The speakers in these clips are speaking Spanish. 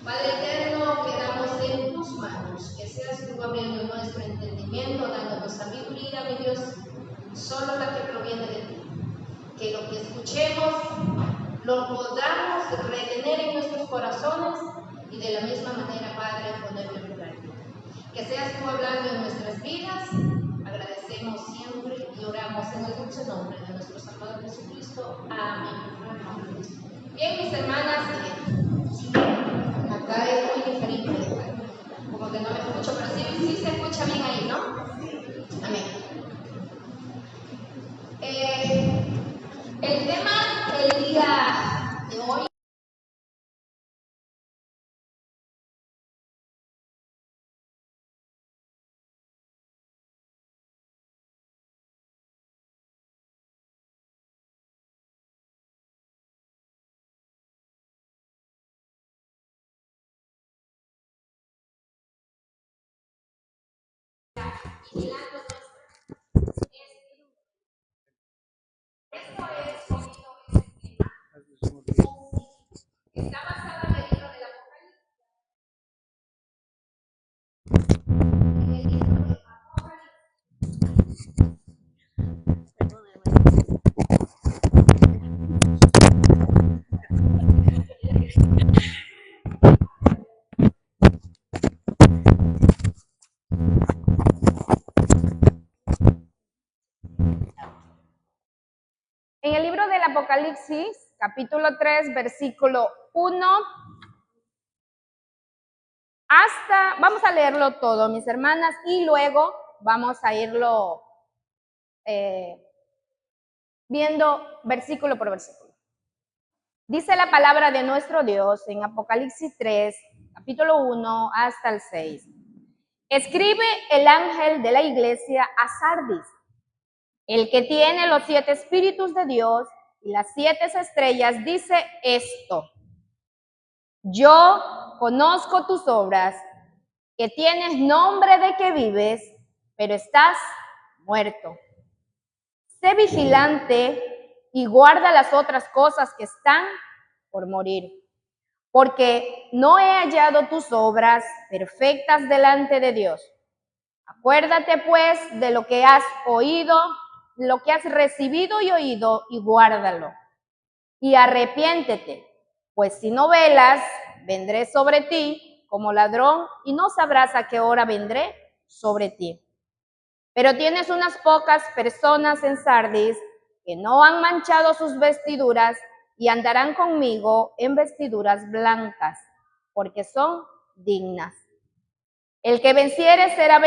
Padre eterno, quedamos en tus manos, que seas tú abriendo nuestro entendimiento, dándonos sabiduría, mi Dios, solo la que proviene de ti. Que lo que escuchemos lo podamos retener en nuestros corazones y de la misma manera, Padre, ponerlo en práctica. Que seas tú hablando en nuestras vidas. Agradecemos siempre y oramos en el dulce nombre de nuestro Salvador Jesucristo. Amén. Bien, mis hermanas, acá es muy diferente. Como que no me escucho, pero sí se escucha bien ahí, ¿no? Amén. El tema del día de hoy está basada en el libro del Apocalipsis. En el libro del Apocalipsis. En el libro del Apocalipsis, capítulo 3, versículo 1, vamos a leerlo todo, mis hermanas, y luego vamos a irlo viendo versículo por versículo. Dice la palabra de nuestro Dios en Apocalipsis 3, capítulo 1 hasta el 6. Escribe el ángel de la iglesia a Sardis, el que tiene los 7 espíritus de Dios y las 7 estrellas, dice esto: yo conozco tus obras, que tienes nombre de que vives, pero estás muerto. Sé vigilante y guarda las otras cosas que están por morir, porque no he hallado tus obras perfectas delante de Dios. Acuérdate pues de lo que has oído, lo que has recibido y oído, y guárdalo. Y arrepiéntete, pues si no velas, vendré sobre ti como ladrón y no sabrás a qué hora vendré sobre ti. Pero tienes unas pocas personas en Sardis que no han manchado sus vestiduras y andarán conmigo en vestiduras blancas, porque son dignas. El que venciere será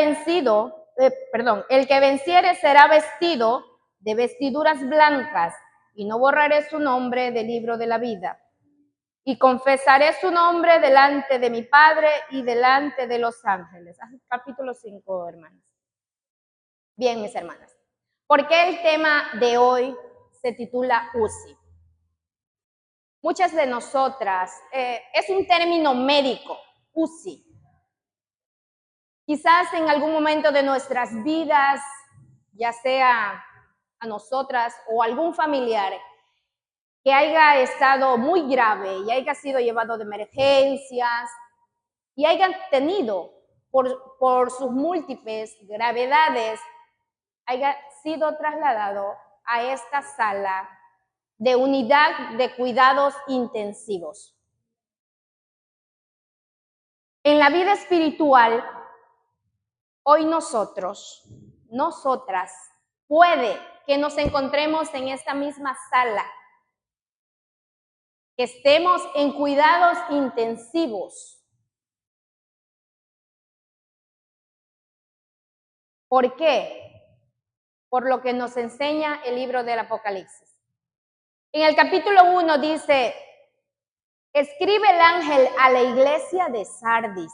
el que venciere será vestido de vestiduras blancas, y no borraré su nombre del libro de la vida. Y confesaré su nombre delante de mi Padre y delante de los ángeles. Capítulo 5, hermanas. Bien, mis hermanas. ¿Por qué el tema de hoy se titula UCI? Muchas de nosotras, es un término médico, UCI. Quizás en algún momento de nuestras vidas, ya sea a nosotras o algún familiar que haya estado muy grave y haya sido llevado de emergencias y haya tenido por sus múltiples gravedades, haya sido trasladado a esta sala de unidad de cuidados intensivos. En la vida espiritual, hoy nosotras, puede que nos encontremos en esta misma sala, que estemos en cuidados intensivos. ¿Por qué? Por lo que nos enseña el libro del Apocalipsis. En el capítulo 1 dice: escribe el ángel a la iglesia de Sardis,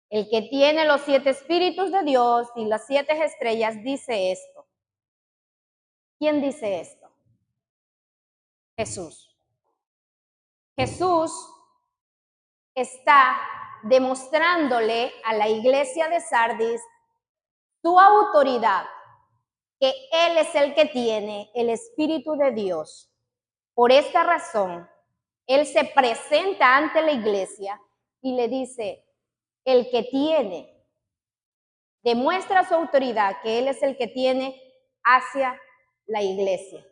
el que tiene los 7 espíritus de Dios y las 7 estrellas, dice esto. ¿Quién dice esto? Jesús. Jesús está demostrándole a la iglesia de Sardis su autoridad, que Él es el que tiene el Espíritu de Dios. Por esta razón, Él se presenta ante la iglesia y le dice, el que tiene, demuestra su autoridad, que Él es el que tiene hacia la iglesia.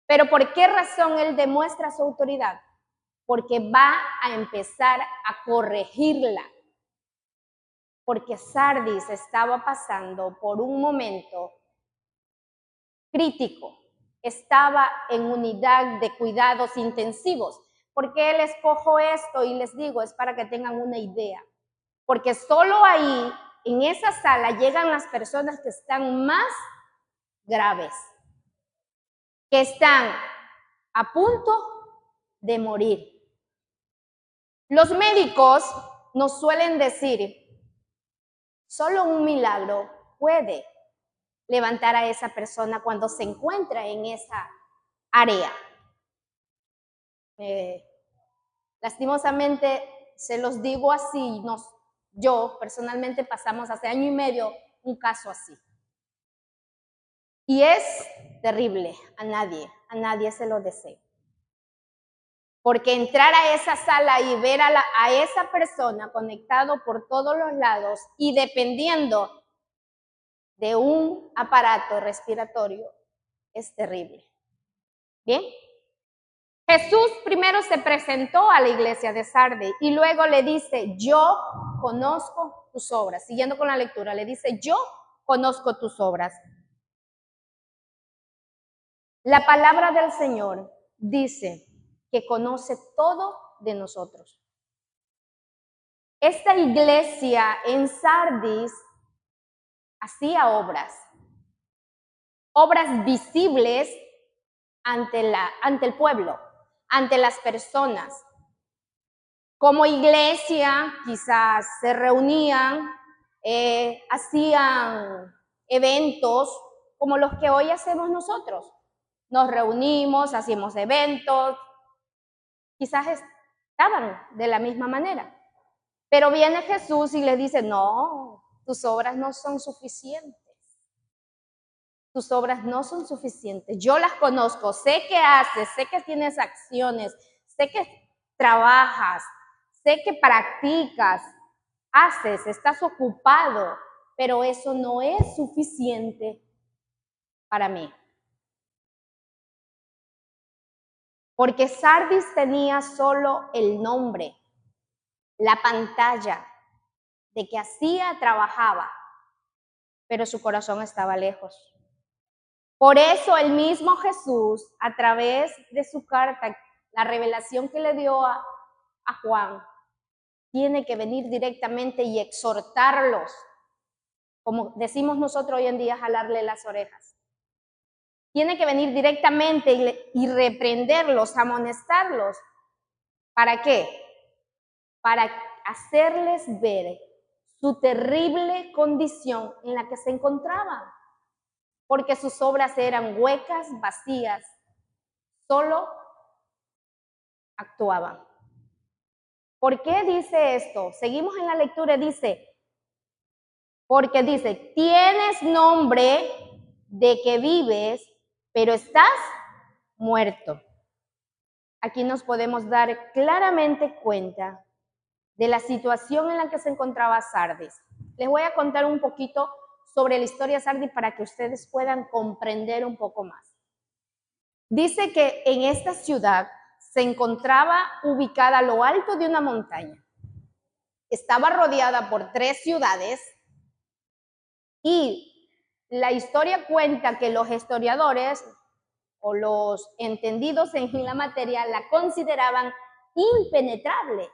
Pero ¿por qué razón Él demuestra su autoridad? Porque va a empezar a corregirla. Porque Sardis estaba pasando por un momento crítico. Estaba en unidad de cuidados intensivos. ¿Por qué les cojo esto y les digo? Es para que tengan una idea. Porque solo ahí, en esa sala, llegan las personas que están más graves, que están a punto de morir. Los médicos nos suelen decir, solo un milagro puede levantar a esa persona cuando se encuentra en esa área. Lastimosamente, se los digo así, yo personalmente pasamos hace año y medio un caso así. Y es terrible, a nadie se lo deseo. Porque entrar a esa sala y ver a esa persona conectado por todos los lados y dependiendo de un aparato respiratorio es terrible. ¿Bien? Jesús primero se presentó a la iglesia de Sardis y luego le dice, yo conozco tus obras. Siguiendo con la lectura, le dice, yo conozco tus obras. La palabra del Señor dice que conoce todo de nosotros. Esta iglesia en Sardis hacía obras visibles ante el pueblo, ante las personas. Como iglesia quizás se reunían, hacían eventos como los que hoy hacemos nosotros. Nos reunimos, hacíamos eventos, quizás estaban de la misma manera. Pero viene Jesús y le dice, no, tus obras no son suficientes. Tus obras no son suficientes. Yo las conozco, sé que haces, sé que tienes acciones, sé que trabajas, sé que practicas, haces, estás ocupado, pero eso no es suficiente para mí. Porque Sardis tenía solo el nombre, la pantalla de que hacía, trabajaba, pero su corazón estaba lejos. Por eso el mismo Jesús, a través de su carta, la revelación que le dio a Juan, tiene que venir directamente y exhortarlos, como decimos nosotros hoy en día, jalarle las orejas. Tiene que venir directamente y reprenderlos, amonestarlos. ¿Para qué? Para hacerles ver su terrible condición en la que se encontraban. Porque sus obras eran huecas, vacías, solo actuaban. ¿Por qué dice esto? Seguimos en la lectura, porque dice, tienes nombre de que vives, pero estás muerto. Aquí nos podemos dar claramente cuenta de la situación en la que se encontraba Sardis. Les voy a contar un poquito sobre la historia de Sardis para que ustedes puedan comprender un poco más. Dice que en esta ciudad se encontraba ubicada a lo alto de una montaña. Estaba rodeada por 3 ciudades y la historia cuenta que los historiadores o los entendidos en la materia la consideraban impenetrable,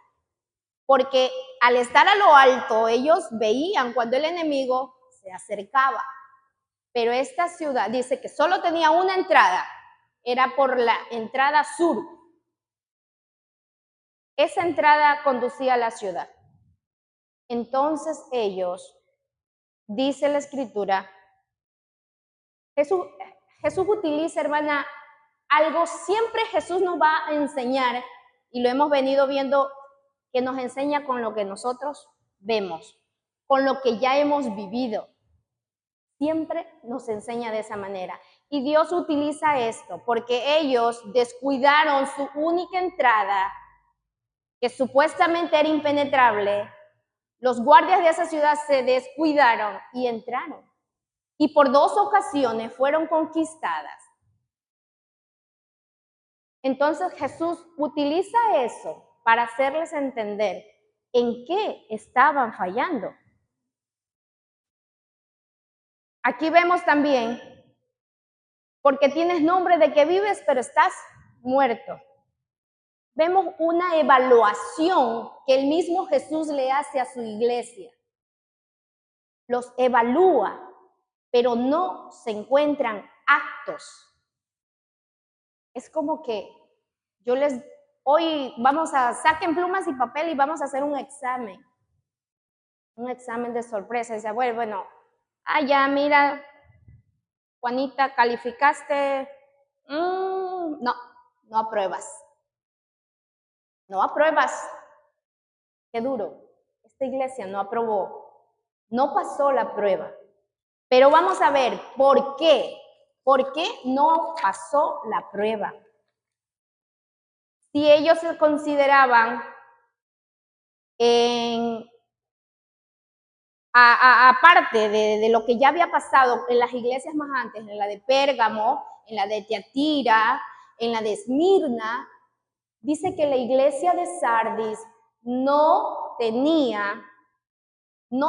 porque al estar a lo alto ellos veían cuando el enemigo se acercaba. Pero esta ciudad dice que solo tenía una entrada, era por la entrada sur. Esa entrada conducía a la ciudad. Entonces ellos, dice la escritura, Jesús utiliza, hermana, algo siempre Jesús nos va a enseñar, y lo hemos venido viendo, que nos enseña con lo que nosotros vemos, con lo que ya hemos vivido. Siempre nos enseña de esa manera. Y Dios utiliza esto porque ellos descuidaron su única entrada que supuestamente era impenetrable, los guardias de esa ciudad se descuidaron y entraron. Y por 2 ocasiones fueron conquistadas. Entonces Jesús utiliza eso para hacerles entender en qué estaban fallando. Aquí vemos también, porque tienes nombre de que vives, pero estás muerto. Vemos una evaluación que el mismo Jesús le hace a su iglesia. Los evalúa, pero no se encuentran actos. Es como que hoy saquen plumas y papel y vamos a hacer un examen de sorpresa. Dice, bueno, ya mira, Juanita, calificaste, no apruebas. No apruebas. Qué duro. Esta iglesia no aprobó, no pasó la prueba. Pero vamos a ver, ¿por qué? ¿Por qué no pasó la prueba? Si ellos se consideraban aparte de lo que ya había pasado en las iglesias más antes, en la de Pérgamo, en la de Tiatira, en la de Esmirna, dice que la iglesia de Sardis no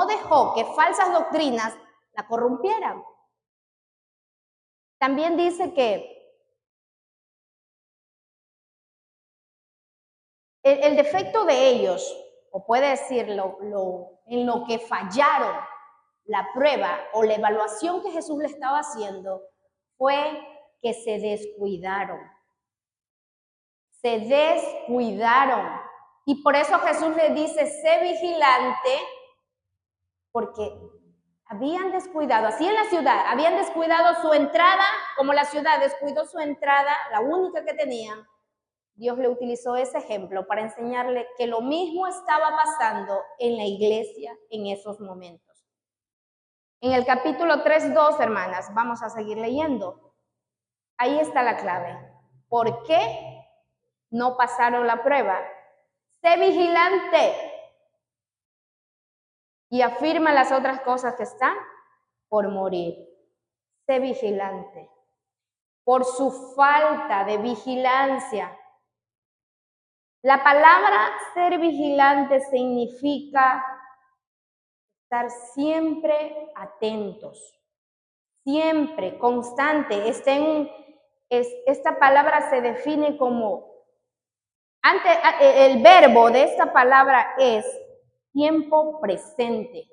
dejó que falsas doctrinas la corrompieran. También dice que el defecto de ellos, o puede decirlo, en lo que fallaron la prueba o la evaluación que Jesús le estaba haciendo, fue que se descuidaron. Se descuidaron. Y por eso Jesús le dice, sé vigilante, porque habían descuidado, así en la ciudad, habían descuidado su entrada, como la ciudad descuidó su entrada, la única que tenían. Dios le utilizó ese ejemplo para enseñarle que lo mismo estaba pasando en la iglesia en esos momentos. En el capítulo 3:2, hermanas, vamos a seguir leyendo. Ahí está la clave. ¿Por qué no pasaron la prueba? Sé vigilante y afirma las otras cosas que están por morir. Sé vigilante. Por su falta de vigilancia. La palabra ser vigilante significa estar siempre atentos, siempre, constante. Esta palabra se define como, el verbo de esta palabra es tiempo presente.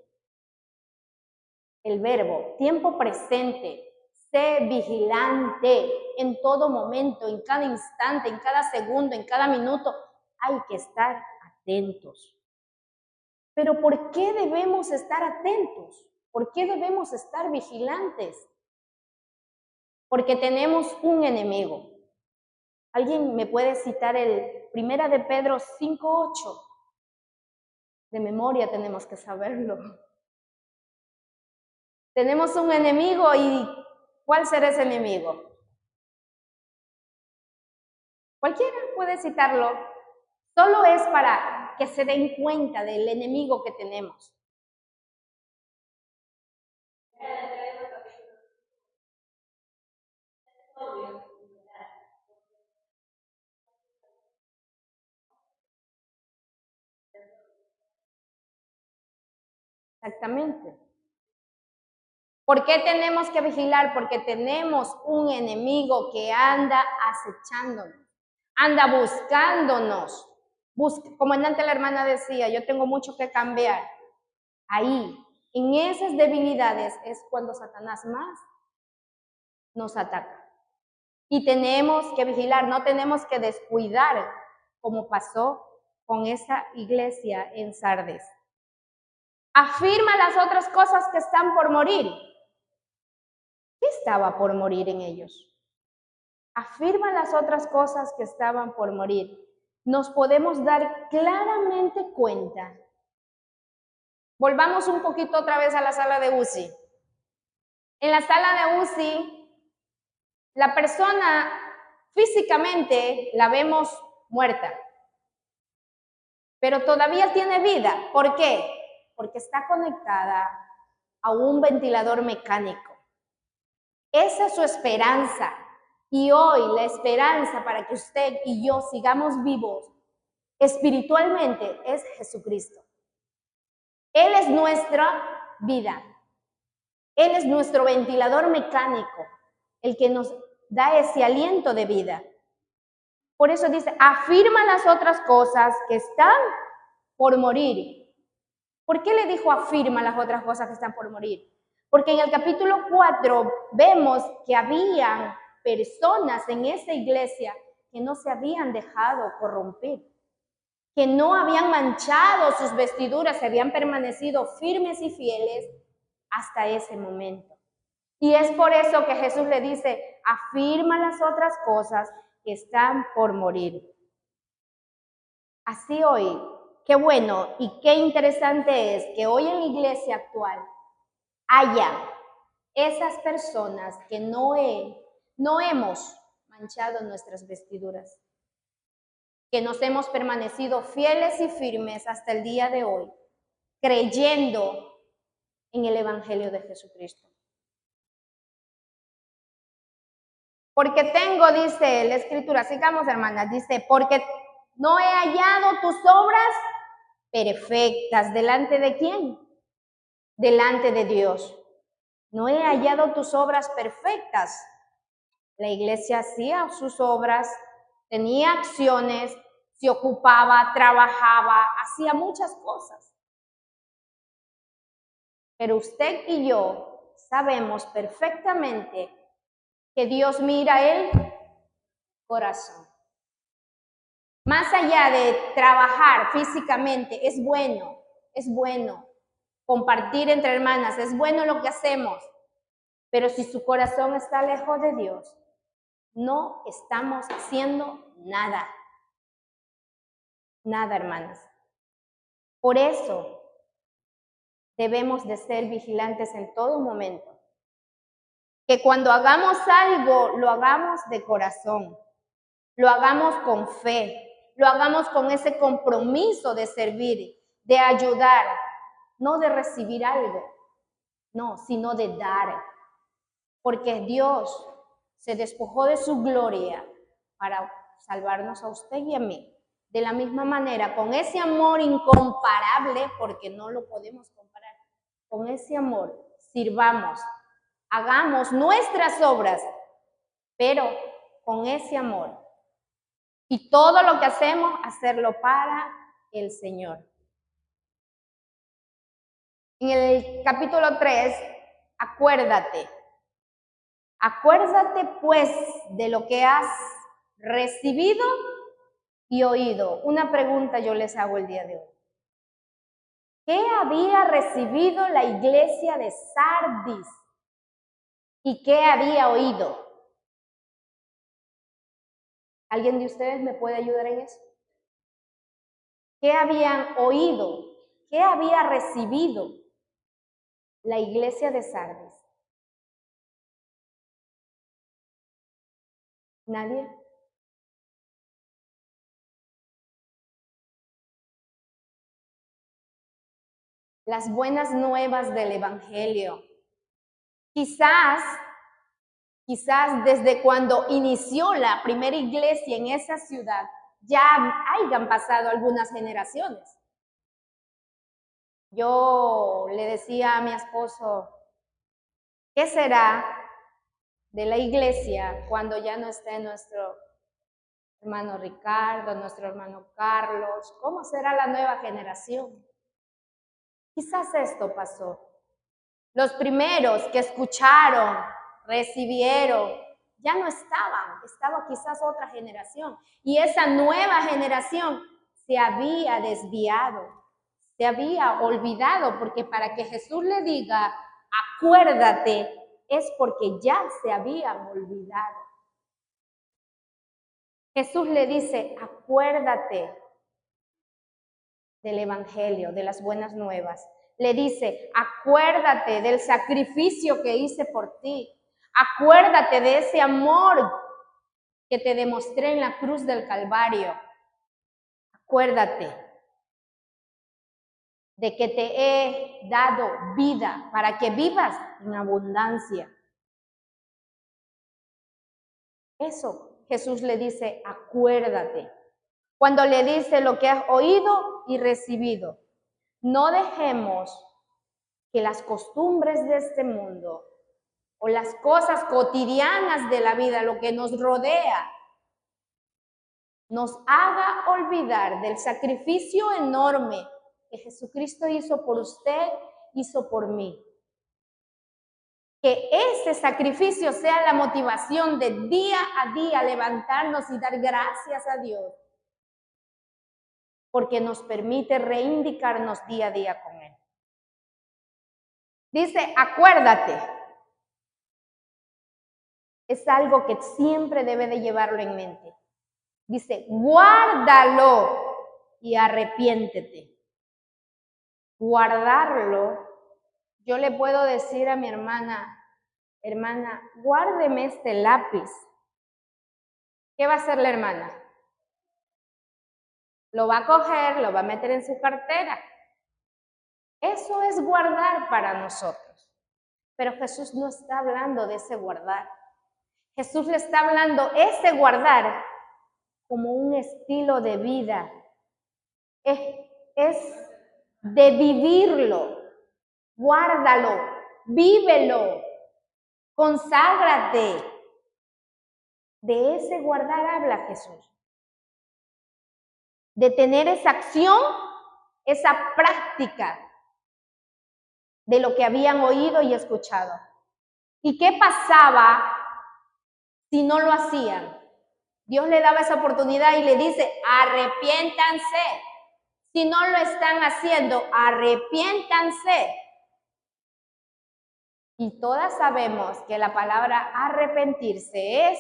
El verbo, tiempo presente. Sé vigilante en todo momento, en cada instante, en cada segundo, en cada minuto. Hay que estar atentos. Pero ¿por qué debemos estar atentos? ¿Por qué debemos estar vigilantes? Porque tenemos un enemigo. ¿Alguien me puede citar el 1 de Pedro 5:8? De memoria tenemos que saberlo. Tenemos un enemigo y ¿cuál será ese enemigo? Cualquiera puede citarlo. Solo es para que se den cuenta del enemigo que tenemos. Exactamente. ¿Por qué tenemos que vigilar? Porque tenemos un enemigo que anda acechándonos, anda buscándonos. Como antes la hermana decía, yo tengo mucho que cambiar. Ahí, en esas debilidades es cuando Satanás más nos ataca. Y tenemos que vigilar, no tenemos que descuidar, como pasó con esa iglesia en Sardes. Afirma las otras cosas que están por morir. ¿Qué estaba por morir en ellos? Afirma las otras cosas que estaban por morir. Nos podemos dar claramente cuenta. Volvamos un poquito otra vez a la sala de UCI. En la sala de UCI, la persona físicamente la vemos muerta. pero todavía tiene vida. ¿Por qué? Porque está conectada a un ventilador mecánico. Esa es su esperanza. Y hoy la esperanza para que usted y yo sigamos vivos espiritualmente es Jesucristo. Él es nuestra vida. Él es nuestro ventilador mecánico, el que nos da ese aliento de vida. Por eso dice, afirma las otras cosas que están por morir. ¿Por qué le dijo afirma las otras cosas que están por morir? Porque en el capítulo 4 vemos que habían personas en esa iglesia que no se habían dejado corromper, que no habían manchado sus vestiduras, se habían permanecido firmes y fieles hasta ese momento. Y es por eso que Jesús le dice, afirma las otras cosas que están por morir. Así hoy, qué bueno y qué interesante es que hoy en la iglesia actual haya esas personas que no hemos manchado nuestras vestiduras, que nos hemos permanecido fieles y firmes hasta el día de hoy, creyendo en el Evangelio de Jesucristo. Porque tengo, dice la Escritura, sigamos hermanas, dice, porque no he hallado tus obras perfectas. ¿Delante de quién? Delante de Dios. No he hallado tus obras perfectas. La iglesia hacía sus obras, tenía acciones, se ocupaba, trabajaba, hacía muchas cosas. Pero usted y yo sabemos perfectamente que Dios mira el corazón. Más allá de trabajar físicamente, es bueno compartir entre hermanas, es bueno lo que hacemos, pero si su corazón está lejos de Dios, no estamos haciendo nada. Nada, hermanas. Por eso debemos de ser vigilantes en todo momento. Que cuando hagamos algo, lo hagamos de corazón, lo hagamos con fe, lo hagamos con ese compromiso de servir, de ayudar, no de recibir algo, no, sino de dar. Porque Dios se despojó de su gloria para salvarnos a usted y a mí. De la misma manera, con ese amor incomparable, porque no lo podemos comparar, con ese amor sirvamos, hagamos nuestras obras, pero con ese amor. Y todo lo que hacemos, hacerlo para el Señor. En el capítulo 3, acuérdate pues de lo que has recibido y oído. Una pregunta yo les hago el día de hoy. ¿Qué había recibido la iglesia de Sardis y qué había oído? ¿Alguien de ustedes me puede ayudar en eso? ¿Qué habían oído? ¿Qué había recibido la iglesia de Sardis? ¿Nadie? Las buenas nuevas del Evangelio. Quizás desde cuando inició la primera iglesia en esa ciudad, ya hayan pasado algunas generaciones. Yo le decía a mi esposo, ¿qué será de la iglesia cuando ya no esté nuestro hermano Ricardo, nuestro hermano Carlos? ¿Cómo será la nueva generación? Quizás esto pasó. Los primeros que escucharon, recibieron, ya no estaban, estaba quizás otra generación. Y esa nueva generación se había desviado, se había olvidado, porque para que Jesús le diga, acuérdate, es porque ya se habían olvidado. Jesús le dice, acuérdate del Evangelio, de las buenas nuevas. Le dice, acuérdate del sacrificio que hice por ti. Acuérdate de ese amor que te demostré en la cruz del Calvario. Acuérdate. de que te he dado vida para que vivas en abundancia. Eso Jesús le dice, acuérdate. Cuando le dice lo que has oído y recibido, no dejemos que las costumbres de este mundo o las cosas cotidianas de la vida, lo que nos rodea, nos haga olvidar del sacrificio enorme que Jesucristo hizo por usted, hizo por mí. Que ese sacrificio sea la motivación de día a día levantarnos y dar gracias a Dios, porque nos permite reivindicarnos día a día con Él. Dice, acuérdate. Es algo que siempre debe de llevarlo en mente. Dice, guárdalo y arrepiéntete. Guardarlo, yo le puedo decir a mi hermana, guárdeme este lápiz. ¿Qué va a hacer la hermana? Lo va a coger, lo va a meter en su cartera. Eso es guardar para nosotros. Pero Jesús no está hablando de ese guardar. Jesús le está hablando ese guardar como un estilo de vida. Es de vivirlo. Guárdalo, vívelo, conságrate. De ese guardar habla Jesús. De tener esa acción, esa práctica de lo que habían oído y escuchado. ¿Y qué pasaba si no lo hacían? Dios le daba esa oportunidad y le dice, arrepiéntanse. Si no lo están haciendo, arrepiéntanse. Y todas sabemos que la palabra arrepentirse es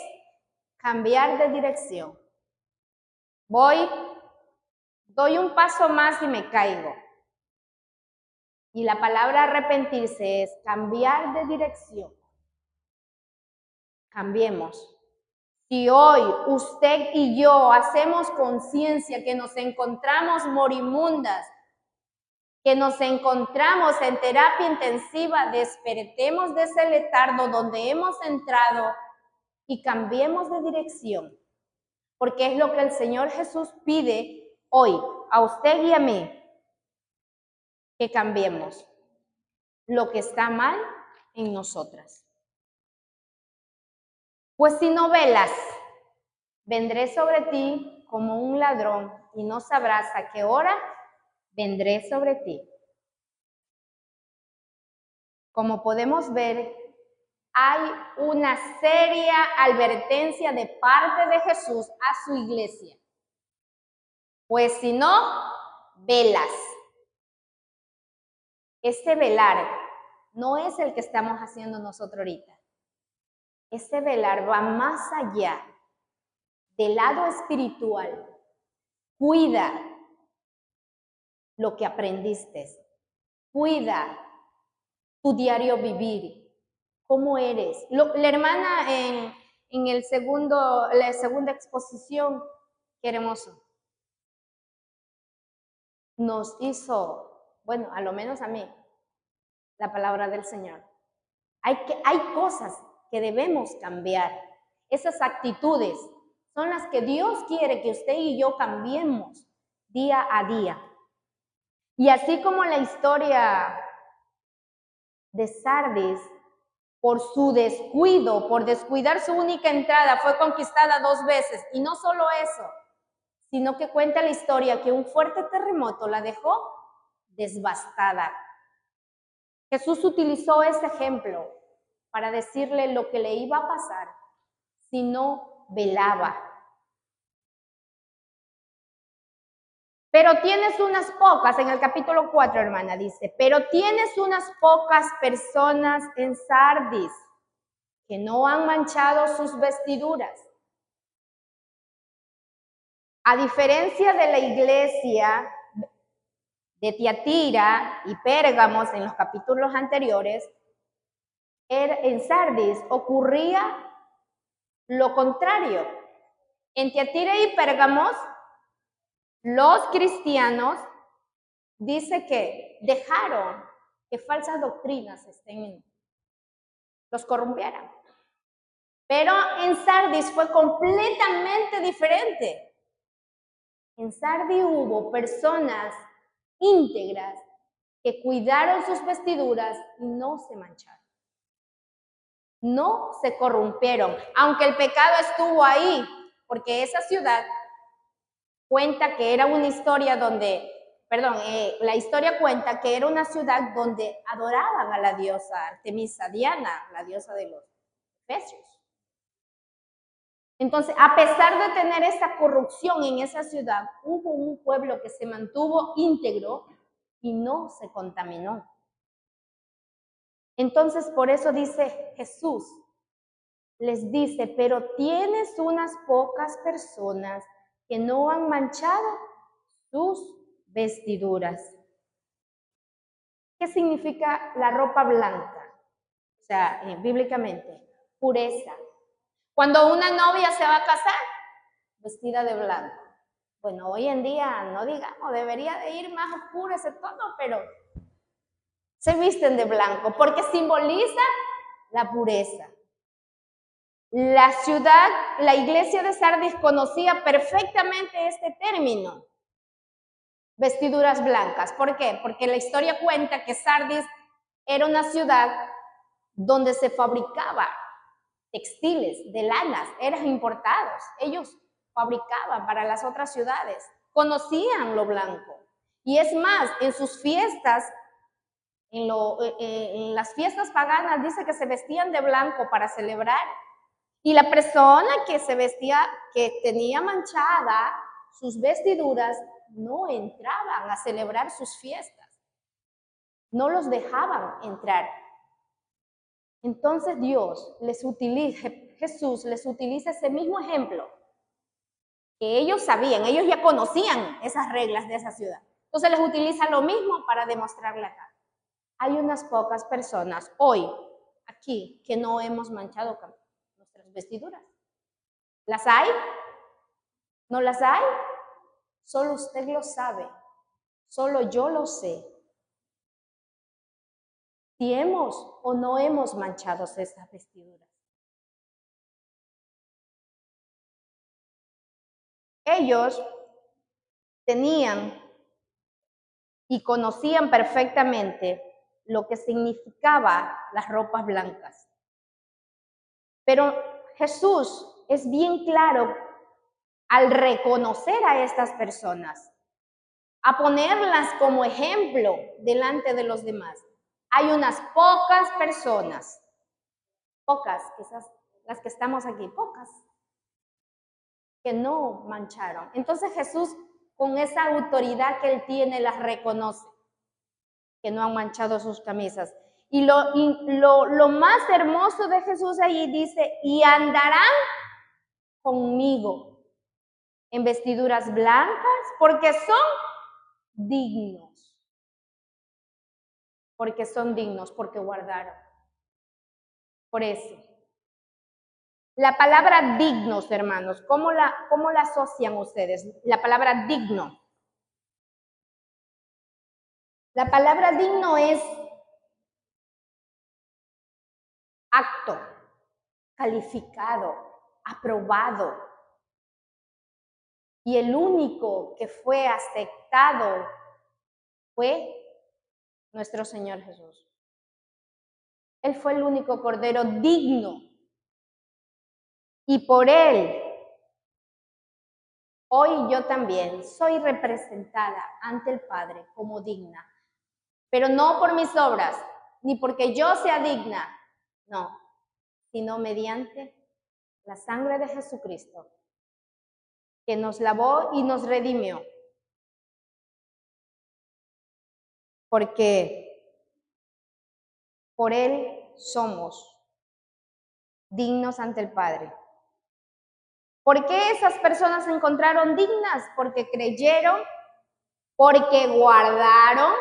cambiar de dirección. Doy un paso más y me caigo. Y la palabra arrepentirse es cambiar de dirección. Cambiemos. Si hoy usted y yo hacemos conciencia que nos encontramos moribundas, que nos encontramos en terapia intensiva, despertemos de ese letargo donde hemos entrado y cambiemos de dirección. Porque es lo que el Señor Jesús pide hoy a usted y a mí, que cambiemos lo que está mal en nosotras. Pues si no velas, vendré sobre ti como un ladrón y no sabrás a qué hora vendré sobre ti. Como podemos ver, hay una seria advertencia de parte de Jesús a su iglesia. Pues si no, velas. Este velar no es el que estamos haciendo nosotros ahorita. Este velar va más allá del lado espiritual. Cuida lo que aprendiste. Cuida tu diario vivir. ¿Cómo eres? La hermana en la segunda exposición, qué hermoso, nos hizo, bueno, a lo menos a mí, la palabra del Señor. Hay cosas que debemos cambiar. Esas actitudes son las que Dios quiere que usted y yo cambiemos día a día. Y así como la historia de Sardis, por su descuido, por descuidar su única entrada, fue conquistada 2 veces. Y no solo eso, sino que cuenta la historia que un fuerte terremoto la dejó devastada. Jesús utilizó ese ejemplo para decirle lo que le iba a pasar si no velaba. Pero tienes unas pocas, en el capítulo 4, hermana, dice, pero tienes unas pocas personas en Sardis que no han manchado sus vestiduras. A diferencia de la iglesia de Tiatira y Pérgamos en los capítulos anteriores, en Sardis ocurría lo contrario. En Tiatira y Pérgamos, los cristianos dice que dejaron que falsas doctrinas los corrompieran. Pero en Sardis fue completamente diferente. En Sardis hubo personas íntegras que cuidaron sus vestiduras y no se mancharon. No se corrompieron, aunque el pecado estuvo ahí, porque esa ciudad cuenta que era una historia donde, la historia cuenta que era una ciudad donde adoraban a la diosa Artemisa Diana, la diosa de los efesios. Entonces, a pesar de tener esa corrupción en esa ciudad, hubo un pueblo que se mantuvo íntegro y no se contaminó. Entonces, por eso dice Jesús, les dice, pero tienes unas pocas personas que no han manchado sus vestiduras. ¿Qué significa la ropa blanca? O sea, bíblicamente, pureza. Cuando una novia se va a casar, vestida de blanco. Bueno, hoy en día, no digamos, debería de ir más oscuro ese tono, pero se visten de blanco porque simboliza la pureza. La ciudad, la iglesia de Sardis conocía perfectamente este término, vestiduras blancas. ¿Por qué? Porque la historia cuenta que Sardis era una ciudad donde se fabricaba textiles de lanas, eran importados. Ellos fabricaban para las otras ciudades, conocían lo blanco. Y es más, en sus fiestas, en las fiestas paganas, dice que se vestían de blanco para celebrar. Y la persona que se vestía, que tenía manchada sus vestiduras, no entraban a celebrar sus fiestas. No los dejaban entrar. Entonces Jesús les utiliza ese mismo ejemplo que ellos sabían, ellos ya conocían esas reglas de esa ciudad. Entonces les utiliza lo mismo para demostrarle acá. Hay unas pocas personas hoy aquí que no hemos manchado nuestras vestiduras. ¿Las hay? ¿No las hay? Solo usted lo sabe, solo yo lo sé. Si hemos o no hemos manchado esas vestiduras. Ellos tenían y conocían perfectamente lo que significaba las ropas blancas. Pero Jesús es bien claro al reconocer a estas personas, a ponerlas como ejemplo delante de los demás. Hay unas pocas personas, pocas, quizás las que estamos aquí, pocas, que no mancharon. Entonces Jesús, con esa autoridad que él tiene, las reconoce, que no han manchado sus camisas. Y lo más hermoso de Jesús allí dice, y andarán conmigo en vestiduras blancas, porque son dignos. Porque son dignos, porque guardaron. Por eso. La palabra dignos, hermanos, ¿cómo la asocian ustedes? La palabra digno. La palabra digno es acto, calificado, aprobado. Y el único que fue aceptado fue nuestro Señor Jesús. Él fue el único cordero digno. Y por él, hoy yo también soy representada ante el Padre como digna. Pero no por mis obras, ni porque yo sea digna, no, sino mediante la sangre de Jesucristo, que nos lavó y nos redimió. Porque por él somos dignos ante el Padre. ¿Por qué esas personas se encontraron dignas? Porque creyeron, porque guardaron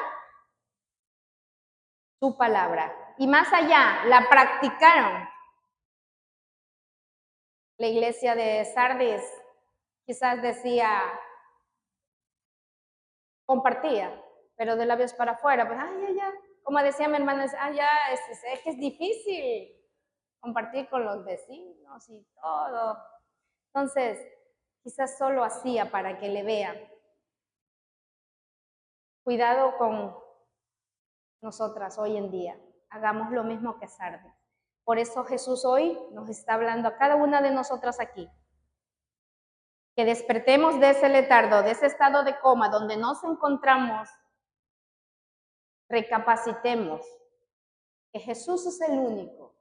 su palabra. Y más allá, la practicaron. La iglesia de Sardis quizás decía, compartía, pero de labios para afuera, pues, ya. Como decía mi hermana, es que es difícil compartir con los vecinos y todo. Entonces, quizás solo hacía para que le vean. Cuidado con nosotras hoy en día. Hagamos lo mismo que Sardis. Por eso Jesús hoy nos está hablando a cada una de nosotras aquí. Que despertemos de ese letargo, de ese estado de coma donde nos encontramos, recapacitemos que Jesús es el único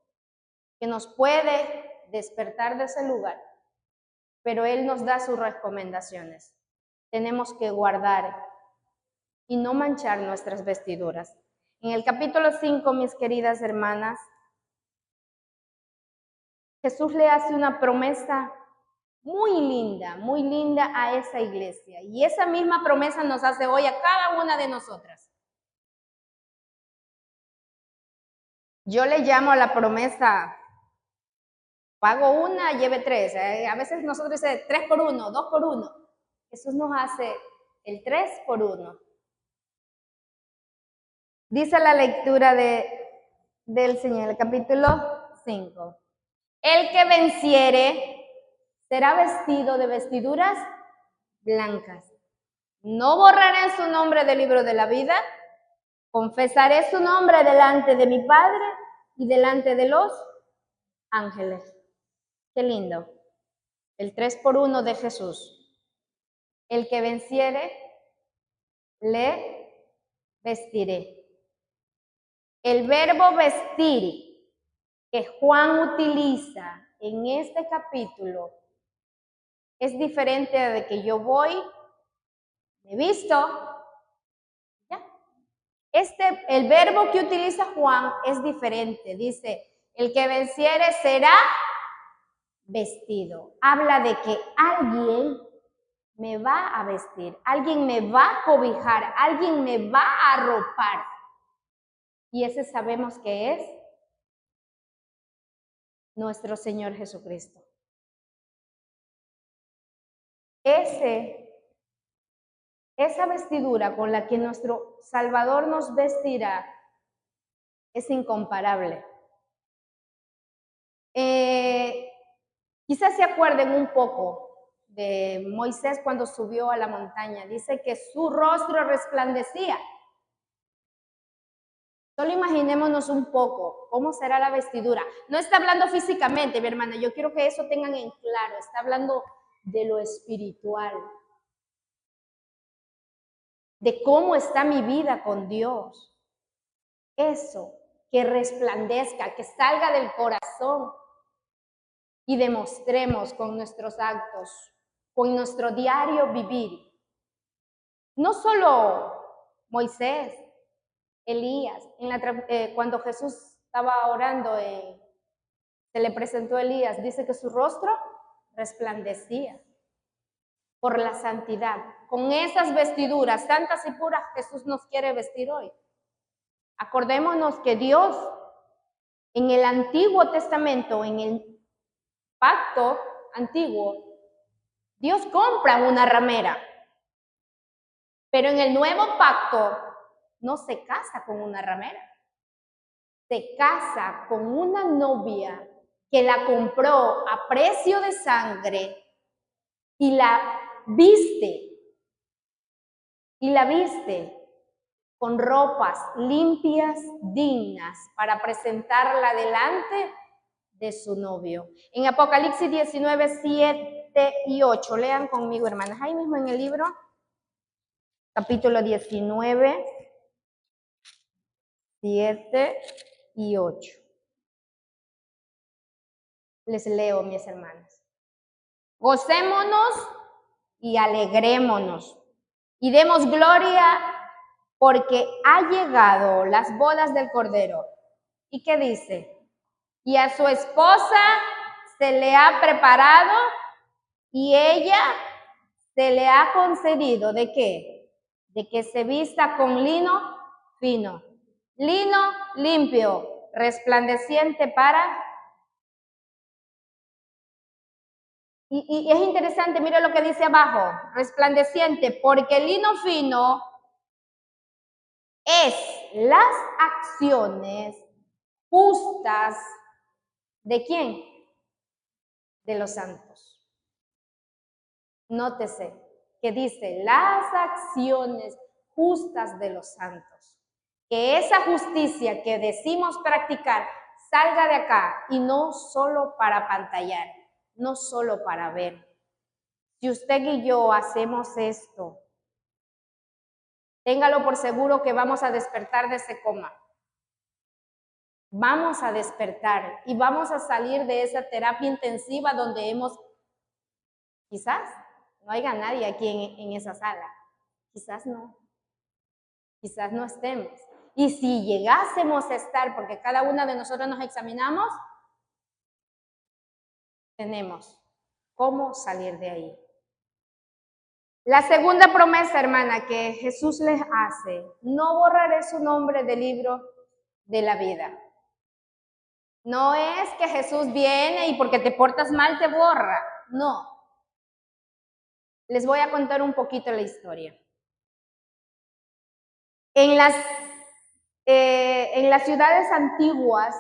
que nos puede despertar de ese lugar, pero Él nos da sus recomendaciones. Tenemos que guardar y no manchar nuestras vestiduras. En el capítulo 5, mis queridas hermanas, Jesús le hace una promesa muy linda a esa iglesia. Y esa misma promesa nos hace hoy a cada una de nosotras. Yo le llamo a la promesa, pago una, lleve tres. A veces nosotros decimos 3 por 1, 2 por 1. Jesús nos hace el 3 por 1. Dice la lectura del Señor, el capítulo 5. El que venciere será vestido de vestiduras blancas. No borraré su nombre del libro de la vida. Confesaré su nombre delante de mi Padre y delante de los ángeles. Qué lindo. El 3 por 1 de Jesús. El que venciere, le vestiré. El verbo vestir que Juan utiliza en este capítulo es diferente de que yo voy, me visto. El verbo que utiliza Juan es diferente. Dice, el que venciere será vestido. Habla de que alguien me va a vestir, alguien me va a cobijar, alguien me va a arropar. Y ese sabemos que es nuestro Señor Jesucristo. Esa vestidura con la que nuestro Salvador nos vestirá es incomparable. Quizás se acuerden un poco de Moisés cuando subió a la montaña. Dice que su rostro resplandecía. Solo imaginémonos un poco cómo será la vestidura. No está hablando físicamente, mi hermana. Yo quiero que eso tengan en claro. Está hablando de lo espiritual. De cómo está mi vida con Dios. Eso, que resplandezca, que salga del corazón. Y demostremos con nuestros actos, con nuestro diario vivir. No solo Moisés, Elías, cuando Jesús estaba orando, se le presentó a Elías, dice que su rostro resplandecía por la santidad. Con esas vestiduras santas y puras Jesús nos quiere vestir hoy. Acordémonos que Dios en el Antiguo Testamento, en el pacto antiguo, Dios compra una ramera, pero en el nuevo pacto no se casa con una ramera, se casa con una novia que la compró a precio de sangre y la viste con ropas limpias, dignas, para presentarla delante de su novio. En Apocalipsis 19, 7 y 8, lean conmigo, hermanas, ahí mismo en el libro, capítulo 19, 7 y 8. Les leo, mis hermanas. Gocémonos y alegrémonos y demos gloria porque ha llegado las bodas del Cordero. ¿Y qué dice? Y a su esposa se le ha preparado y ella se le ha concedido, ¿de qué? De que se vista con lino fino, lino limpio, resplandeciente para... Y es interesante, mire lo que dice abajo, resplandeciente, porque el lino fino es las acciones justas ¿de quién? De los santos. Nótese que dice las acciones justas de los santos. Que esa justicia que decimos practicar salga de acá y no solo para pantallar, no solo para ver. Si usted y yo hacemos esto, téngalo por seguro que vamos a despertar de ese coma. Vamos a despertar y vamos a salir de esa terapia intensiva donde quizás no haya nadie aquí en esa sala, quizás no estemos. Y si llegásemos a estar, porque cada una de nosotros nos examinamos, tenemos cómo salir de ahí. La segunda promesa, hermana, que Jesús les hace, no borraré su nombre del libro de la vida. No es que Jesús viene y porque te portas mal te borra, no. Les voy a contar un poquito la historia. En las ciudades antiguas,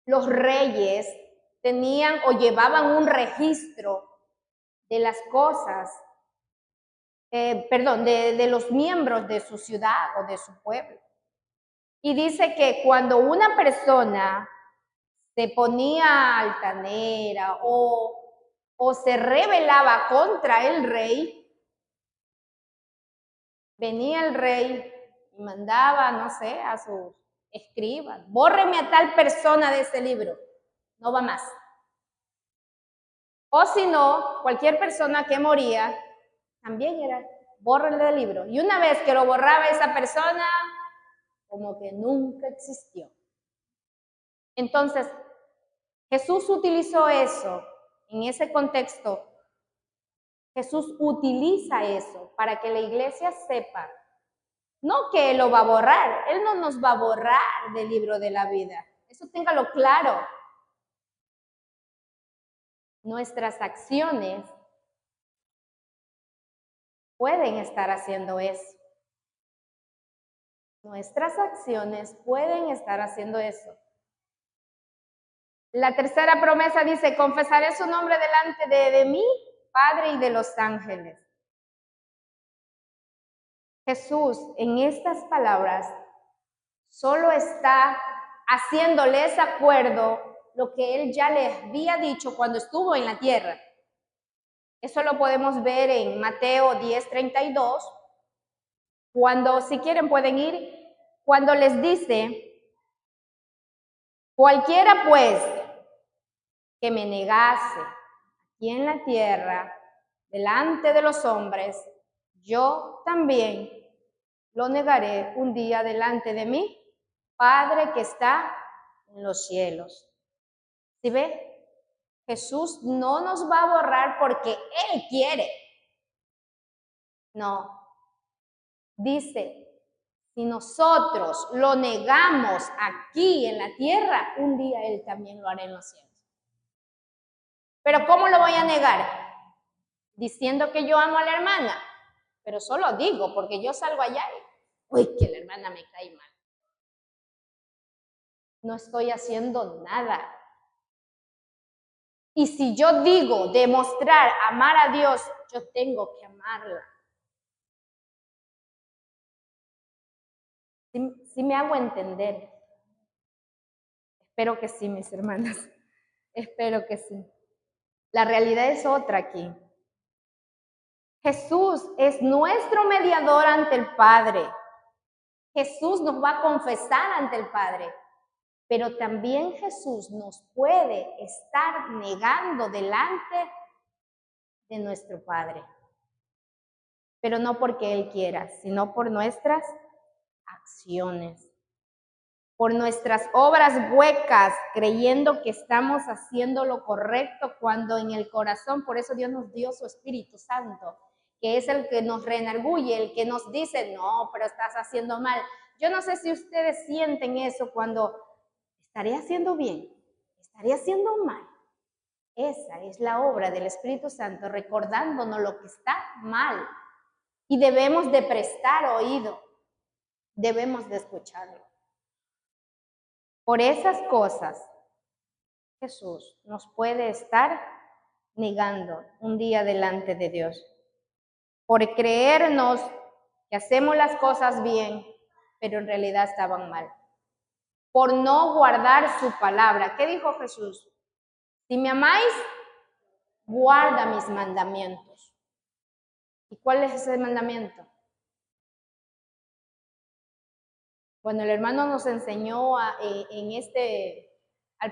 los reyes tenían o llevaban un registro de las cosas, de los miembros de su ciudad o de su pueblo. Y dice que cuando una persona se ponía altanera o se rebelaba contra el rey, venía el rey y mandaba, no sé, a sus escribas, bórreme a tal persona de ese libro, no va más. O si no, cualquier persona que moría, también era, bórrenle del libro. Y una vez que lo borraba esa persona, como que nunca existió. Entonces, Jesús utilizó eso, en ese contexto, Jesús utiliza eso para que la iglesia sepa, no que Él lo va a borrar, Él no nos va a borrar del libro de la vida, eso téngalo claro. Nuestras acciones pueden estar haciendo eso. Nuestras acciones pueden estar haciendo eso. La tercera promesa dice, confesaré su nombre delante de mi Padre y de los ángeles. Jesús en estas palabras solo está haciéndoles acuerdo lo que Él ya les había dicho cuando estuvo en la tierra. Eso lo podemos ver en Mateo 10:32, cuando si quieren pueden ir, cuando les dice, cualquiera pues que me negase aquí en la tierra, delante de los hombres, yo también lo negaré un día delante de mi Padre que está en los cielos. ¿Sí ve? Jesús no nos va a borrar porque Él quiere. No. Dice, si nosotros lo negamos aquí en la tierra, un día Él también lo hará en los cielos. Pero ¿cómo lo voy a negar? Diciendo que yo amo a la hermana. Pero solo digo, porque yo salgo allá y, uy, que la hermana me cae mal. No estoy haciendo nada. Y si yo digo demostrar amar a Dios, yo tengo que amarla. ¿Sí me hago entender? Espero que sí, mis hermanas. Espero que sí. La realidad es otra aquí. Jesús es nuestro mediador ante el Padre. Jesús nos va a confesar ante el Padre. Pero también Jesús nos puede estar negando delante de nuestro Padre. Pero no porque Él quiera, sino por nuestras acciones. Por nuestras obras huecas, creyendo que estamos haciendo lo correcto cuando en el corazón, por eso Dios nos dio su Espíritu Santo, que es el que nos reenargulle, el que nos dice, no, pero estás haciendo mal. Yo no sé si ustedes sienten eso cuando estaré haciendo bien, estaré haciendo mal. Esa es la obra del Espíritu Santo, recordándonos lo que está mal y debemos de prestar oído. debemos de escucharlo. Por esas cosas, Jesús nos puede estar negando un día delante de Dios. Por creernos que hacemos las cosas bien, pero en realidad estaban mal. Por no guardar su palabra. ¿Qué dijo Jesús? Si me amáis, guarda mis mandamientos. ¿Y cuál es ese mandamiento? Cuando el hermano nos enseñó al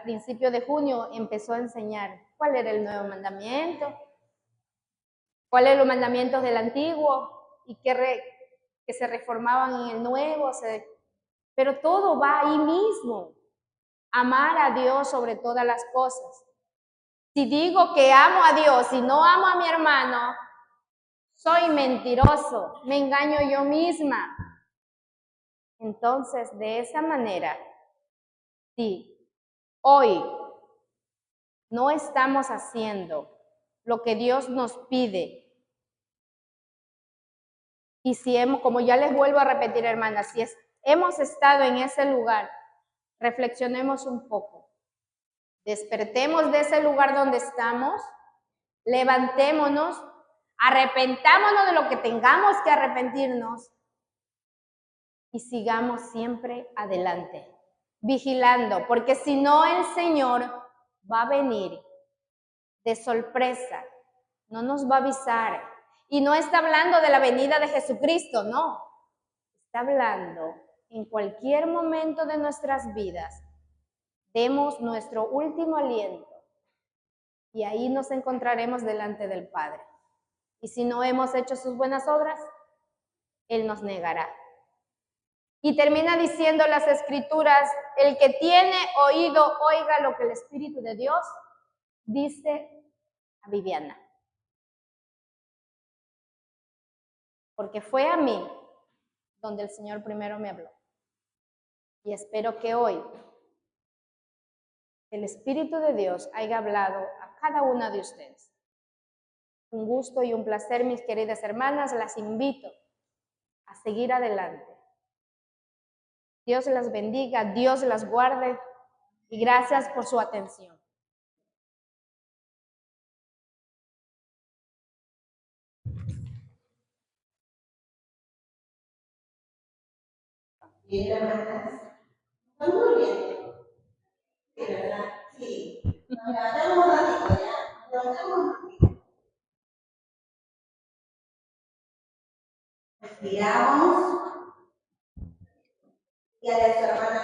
principio de junio, empezó a enseñar cuál era el nuevo mandamiento, cuáles eran los mandamientos del antiguo y que se reformaban en el nuevo, pero todo va ahí mismo. Amar a Dios sobre todas las cosas. Si digo que amo a Dios y no amo a mi hermano, soy mentiroso, me engaño yo misma. Entonces, de esa manera, si hoy no estamos haciendo lo que Dios nos pide, y si como ya les vuelvo a repetir, hermanas, si hemos estado en ese lugar, reflexionemos un poco. Despertemos de ese lugar donde estamos, levantémonos, arrepentámonos de lo que tengamos que arrepentirnos y sigamos siempre adelante, vigilando, porque si no el Señor va a venir de sorpresa, no nos va a avisar. Y no está hablando de la venida de Jesucristo, no. Está hablando en cualquier momento de nuestras vidas. Demos nuestro último aliento y ahí nos encontraremos delante del Padre. Y si no hemos hecho sus buenas obras, Él nos negará. Y termina diciendo las Escrituras, el que tiene oído, oiga lo que el Espíritu de Dios dice a Viviana. Porque fue a mí donde el Señor primero me habló. Y espero que hoy el Espíritu de Dios haya hablado a cada una de ustedes. Un gusto y un placer, mis queridas hermanas, las invito a seguir adelante. Dios las bendiga, Dios las guarde y gracias por su atención. Bien, hermanas. Está muy bien. Sí, ¿verdad? Sí. Nos levantamos un ratito ya. Nos levantamos un ratito. Respiramos. Y a nuestra hermana